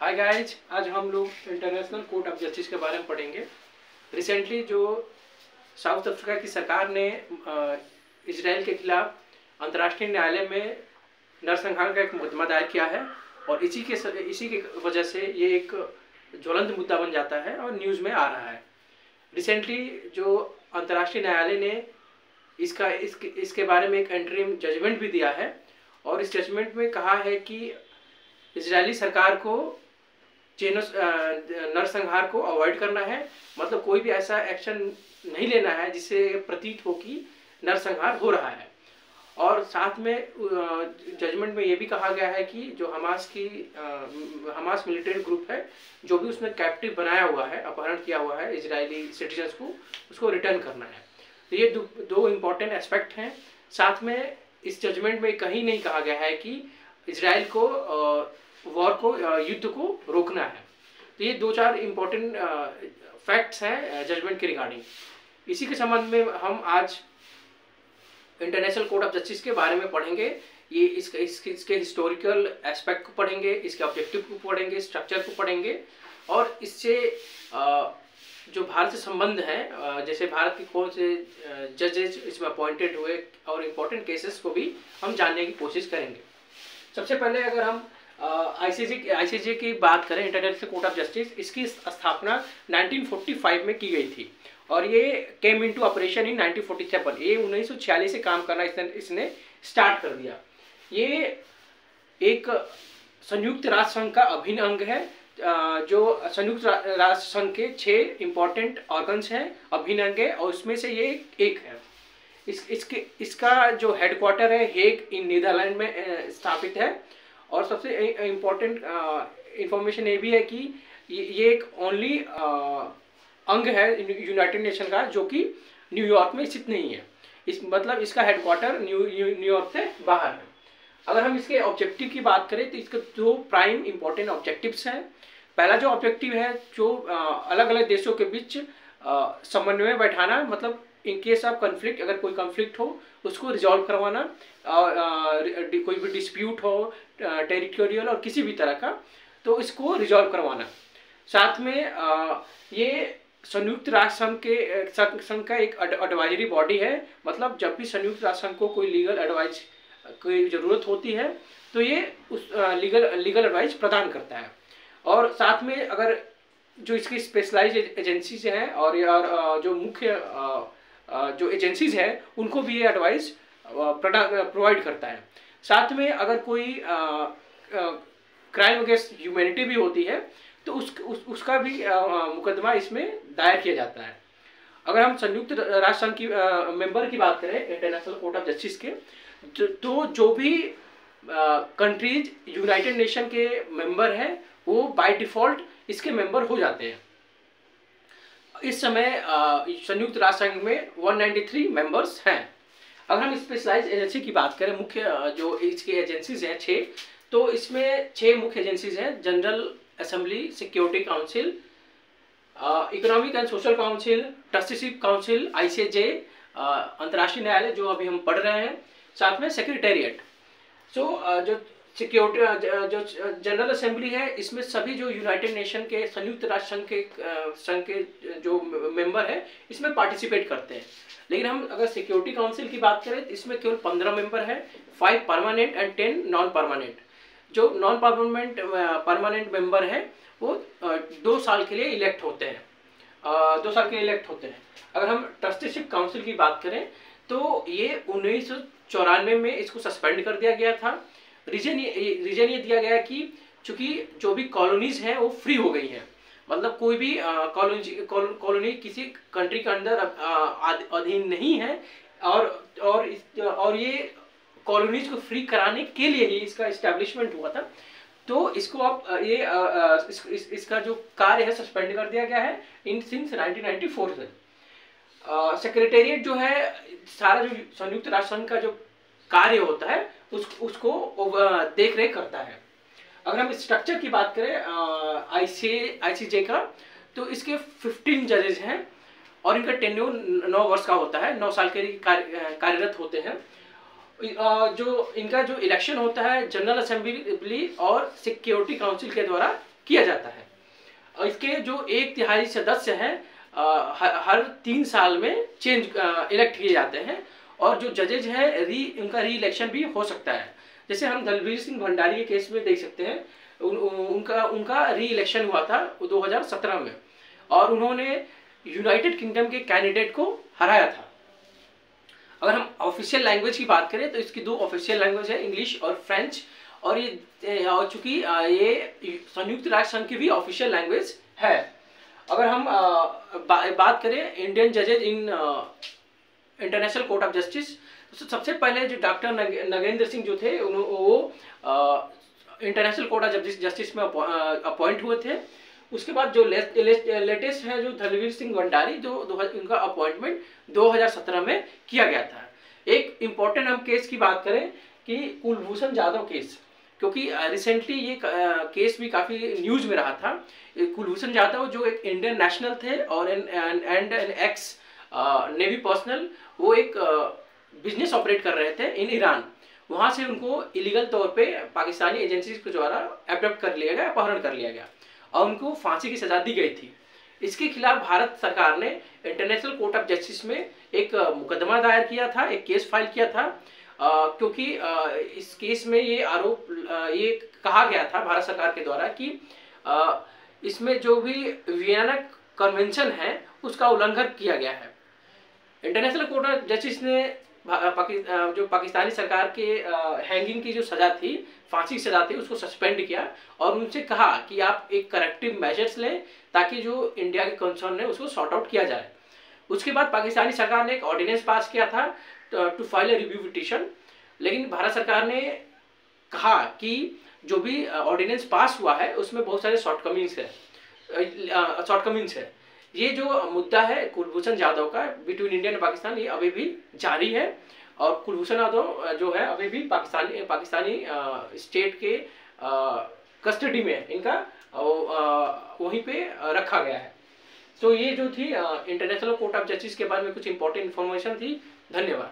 Hi guys, आज हम लोग इंटरनेशनल कोर्ट ऑफ जस्टिस के बारे में पढ़ेंगे। रिसेंटली जो साउथ अफ्रीका की सरकार ने इजराइल के खिलाफ अंतर्राष्ट्रीय न्यायालय में नरसंहार का एक मुकदमा दायर किया है और इसी की वजह से ये एक ज्वलंत मुद्दा बन जाता है और न्यूज़ में आ रहा है। रिसेंटली जो अंतर्राष्ट्रीय न्यायालय ने इसके बारे में एक इंटरिम जजमेंट भी दिया है और इस जजमेंट में कहा है कि इजरायली सरकार को नरसंहार को अवॉइड करना है, मतलब कोई भी ऐसा एक्शन नहीं लेना है जिससे प्रतीत हो कि नरसंहार हो रहा है। और साथ में जजमेंट में ये भी कहा गया है कि जो हमास मिलिटेंट ग्रुप है, जो भी उसने कैप्टिव बनाया हुआ है, अपहरण किया हुआ है इजरायली सिटीजन्स को, उसको रिटर्न करना है। तो ये दो इम्पोर्टेंट एस्पेक्ट हैं। साथ में इस जजमेंट में कहीं नहीं कहा गया है कि इजराइल को युद्ध को रोकना है। तो ये 2-4 इम्पोर्टेंट फैक्ट्स हैं जजमेंट के रिगार्डिंग। इसी के संबंध में हम आज इंटरनेशनल कोर्ट ऑफ जस्टिस के बारे में पढ़ेंगे। ये इसके हिस्टोरिकल एस्पेक्ट को पढ़ेंगे, इसके ऑब्जेक्टिव को पढ़ेंगे, स्ट्रक्चर को पढ़ेंगे और इससे जो भारत से संबंध है, जैसे भारत के कौन से जजेस इसमें अपॉइंटेड हुए और इम्पोर्टेंट केसेस को भी हम जानने की कोशिश करेंगे। सबसे पहले अगर हम आईसीजे की बात करें, इंटरनेशनल कोर्ट ऑफ जस्टिस, इसकी स्थापना 1945 में की गई थी और ये केम इनटू ऑपरेशन इन 1947। ये 1946 से काम करना इसने स्टार्ट कर दिया। ये एक संयुक्त राष्ट्र संघ का अभिन्न अंग है। जो संयुक्त राष्ट्र संघ के 6 इम्पोर्टेंट ऑर्गन्स हैं, अभिन्न अंग है, और उसमें से ये एक है। इसका जो हेडक्वार्टर है हेग इन नीदरलैंड में स्थापित है। और सबसे इम्पोर्टेंट इंफॉर्मेशन ये भी है कि ये एक ओनली अंग है यूनाइटेड नेशन का जो कि न्यूयॉर्क में स्थित नहीं है। इसका हेडक्वार्टर न्यूयॉर्क से बाहर है। अगर हम इसके ऑब्जेक्टिव की बात करें तो इसके 2 प्राइम इम्पोर्टेंट ऑब्जेक्टिव्स हैं। पहला जो ऑब्जेक्टिव है, जो अलग अलग देशों के बीच समन्वय में बैठाना, मतलब इन केस ऑफ कन्फ्लिक्ट, अगर कोई कन्फ्लिक्ट हो उसको रिजॉल्व करवाना, कोई भी डिस्प्यूट हो टेरिटोरियल और किसी भी तरह का, तो इसको रिजॉल्व करवाना। साथ में ये संयुक्त राष्ट्र संघ का एक एडवाइजरी बॉडी है, मतलब जब भी संयुक्त राष्ट्र संघ को कोई लीगल एडवाइस की ज़रूरत होती है तो ये उस लीगल एडवाइस प्रदान करता है। और साथ में अगर जो इसकी स्पेशलाइज एजेंसीज हैं और जो मुख्य जो एजेंसीज हैं उनको भी ये एडवाइस प्रोवाइड करता है। साथ में अगर कोई क्राइम अगेंस्ट ह्यूमैनिटी भी होती है तो उसका भी मुकदमा इसमें दायर किया जाता है। अगर हम संयुक्त राष्ट्र संघ की मेंबर की बात करें इंटरनेशनल कोर्ट ऑफ जस्टिस के, तो जो भी कंट्रीज यूनाइटेड नेशन के मेंबर हैं वो बाय डिफ़ॉल्ट इसके मेंबर हो जाते हैं। इस समय संयुक्त राष्ट्र संघ में 193 मेंबर्स हैं। अगर हम स्पेशलाइज एजेंसी की बात करें, मुख्य जो इसकी एजेंसीज हैं 6, तो इसमें 6 मुख्य एजेंसीज हैं। General assembly security council, economic and social council, trusteeship council, ICJ, अंतर्राष्ट्रीय न्यायालय जो अभी हम पढ़ रहे हैं, साथ में सेक्रेटेरिएट। जो सिक्योरिटी जो जनरल असेंबली है, इसमें सभी जो यूनाइटेड नेशन के संयुक्त राष्ट्र संघ के जो मेंबर है इसमें पार्टिसिपेट करते हैं। लेकिन हम अगर सिक्योरिटी काउंसिल की बात करें तो इसमें केवल 15 मेंबर है, 5 परमानेंट एंड 10 नॉन परमानेंट। जो नॉन परमानेंट मेंबर है वो 2 साल के लिए इलेक्ट होते हैं। अगर हम ट्रस्टीशिप काउंसिल की बात करें तो ये 1994 में इसको सस्पेंड कर दिया गया था। रीजन ये दिया गया कि चूंकि जो भी कॉलोनीज हैं वो फ्री हो गई हैं, मतलब कोई भी कॉलोनी किसी कंट्री के अंदर अधीन नहीं है, और ये कॉलोनीज को फ्री कराने के लिए ही इसका इस्टेब्लिशमेंट हुआ था। तो इसको अब इसका जो कार्य है सस्पेंड कर दिया गया है सिंस 1994 से। सेक्रेटेरिएट जो है, सारा जो संयुक्त राष्ट्र संघ का जो कार्य होता है उसको देख रेख करता है। अगर हम स्ट्रक्चर की बात करें आईसीजे का, तो इसके 15 जजेज हैं और इनका टेन्योर 9 वर्ष का होता है, 9 साल के कार्यरत होते हैं। जो इनका जो इलेक्शन होता है जनरल असेंबली और सिक्योरिटी काउंसिल के द्वारा किया जाता है। और इसके जो 1/3 सदस्य हैं हर 3 साल में चेंज इलेक्ट किए जाते हैं, और जो जजेज हैं उनका री इलेक्शन भी हो सकता है। जैसे हम दलवीर सिंह भंडारी के केस में देख सकते हैं, उनका री इलेक्शन हुआ था 2017 में, और उन्होंने यूनाइटेड किंगडम के कैंडिडेट को हराया था। अगर हम ऑफिशियल लैंग्वेज की बात करें तो इसकी 2 ऑफिशियल लैंग्वेज है, इंग्लिश और फ्रेंच, और ये चूंकि ये संयुक्त राष्ट्र संघ की भी ऑफिशियल लैंग्वेज है। अगर हम बात करें इंडियन जजेज in international court of justice, तो सबसे पहले जो डॉक्टर नगेंद्र सिंह जो थे वो इंटरनेशनल कोर्ट ऑफ जस्टिस में अपॉइंट हुए थे। उसके बाद जो लेटेस्ट है जो दलवीर सिंह भंडारी, जो उनका अपॉइंटमेंट 2017 में किया गया था। एक इम्पोर्टेंट हम केस की बात करें कि कुलभूषण जाधव केस, क्योंकि रिसेंटली ये केस भी काफ़ी न्यूज में रहा था। कुलभूषण जाधव जो एक इंडियन नेशनल थे और एन एक्स नेवी पर्सनल, वो एक बिजनेस ऑपरेट कर रहे थे इन ईरान। वहाँ से उनको इलीगल तौर पे पाकिस्तानी एजेंसीज के द्वारा एब्डक्ट कर लिया गया, अपहरण कर लिया गया, और उनको फांसी की सजा दी गई थी। इसके खिलाफ भारत सरकार ने इंटरनेशनल कोर्ट ऑफ जस्टिस में एक मुकदमा दायर किया था, एक केस फाइल किया था, क्योंकि इस केस में ये आरोप ये कहा गया था भारत सरकार के द्वारा कि इसमें जो भी वियना कन्वेंशन है उसका उल्लंघन किया गया है। इंटरनेशनल कोर्ट ऑफ जस्टिस ने जो पाकिस्तानी सरकार के हैंगिंग की जो सजा थी, फांसी की सजा थी, उसको सस्पेंड किया और उनसे कहा कि आप एक करेक्टिव मेजर्स लें ताकि जो इंडिया के कंसर्न है उसको सॉर्ट आउट किया जाए। उसके बाद पाकिस्तानी सरकार ने एक ऑर्डिनेंस पास किया था to file a review petition, लेकिन भारत सरकार ने कहा कि जो भी ऑर्डिनेंस पास हुआ है उसमें बहुत सारे शॉर्टकमिंग्स है। ये जो मुद्दा है कुलभूषण जाधव का बिटवीन इंडिया एंड पाकिस्तान, ये अभी भी जारी है, और कुलभूषण जाधव जो है अभी भी पाकिस्तानी स्टेट के कस्टडी में इनका वहीं पे रखा गया है। तो ये जो थी इंटरनेशनल कोर्ट ऑफ जस्टिस के बारे में कुछ इंपॉर्टेंट इन्फॉर्मेशन थी। धन्यवाद।